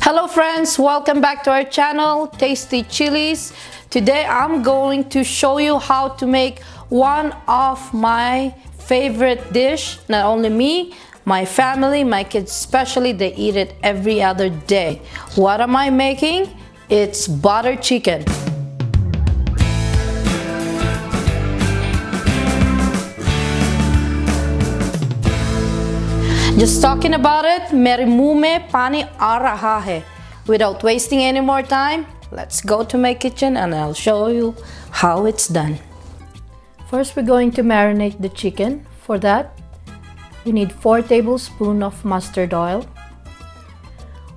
Hello friends, welcome back to our channel, Tasty Chillies. Today I'm going to show you how to make one of my favorite dish. Not only me, my family, my kids especially, they eat it every other day. What am I making? It's butter chicken. Just talking about it, मेरे मुंह में पानी आ रहा है. Without wasting any more time, let's go to my kitchen and I'll show you how it's done. First, we're going to marinate the chicken. For that, we need 4 tablespoons of mustard oil,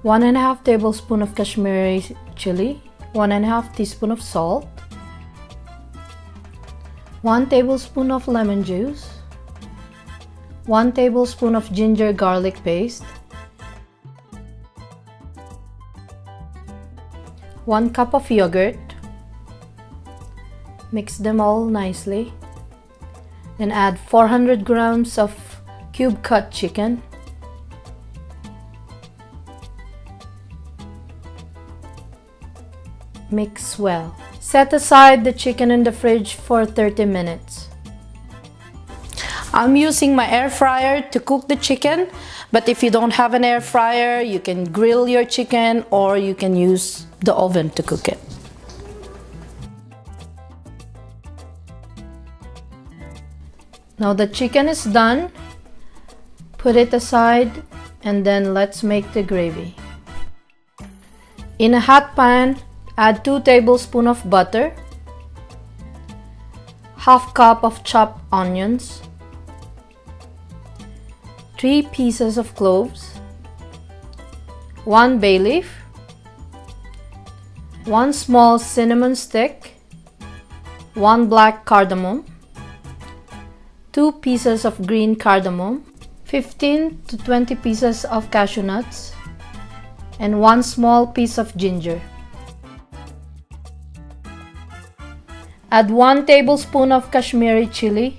1.5 tablespoons of Kashmiri chili, 1.5 teaspoon of salt, 1 tablespoon of lemon juice, 1 tablespoon of ginger garlic paste, 1 cup of yogurt. Mix them all nicely. Then add 400 grams of cube cut chicken, mix well. Set aside the chicken in the fridge for 30 minutes. I'm using my air fryer to cook the chicken, but if you don't have an air fryer, you can grill your chicken or you can use the oven to cook it. Now the chicken is done. Put it aside and then let's make the gravy. In a hot pan, add 2 tablespoons of butter, half cup of chopped onions, 3 pieces of cloves, 1 bay leaf, 1 small cinnamon stick, 1 black cardamom, 2 pieces of green cardamom, 15 to 20 pieces of cashew nuts, and 1 small piece of ginger. Add 1 tablespoon of Kashmiri chili.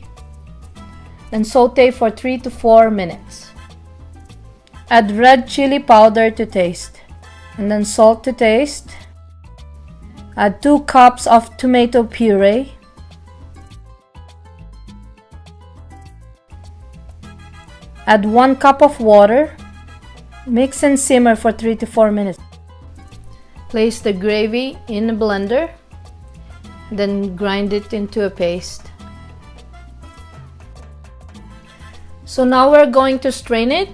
Then saute for 3 to 4 minutes. Add red chili powder to taste, and then salt to taste. Add 2 cups of tomato puree. Add 1 cup of water. Mix and simmer for 3 to 4 minutes. Place the gravy in a blender, then grind it into a paste. So now we're going to strain it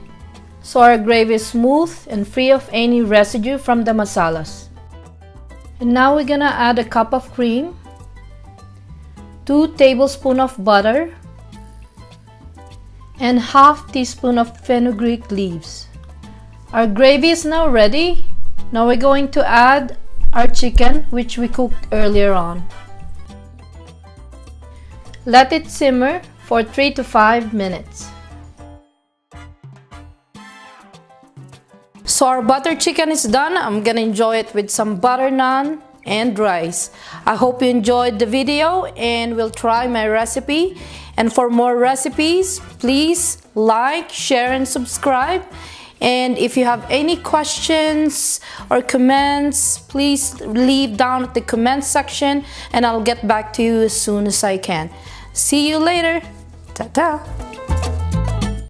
so our gravy is smooth and free of any residue from the masalas. And now we're gonna add a cup of cream, 2 tablespoons of butter, and half teaspoon of fenugreek leaves. Our gravy is now ready. Now we're going to add our chicken, which we cooked earlier on. Let it simmer for 3 to 5 minutes. So our butter chicken is done. I'm gonna enjoy it with some butter naan and rice. I hope you enjoyed the video and will try my recipe. And for more recipes, please like, share, and subscribe. And if you have any questions or comments, please leave down at the comment section and I'll get back to you as soon as I can. See you later. Ta-ta.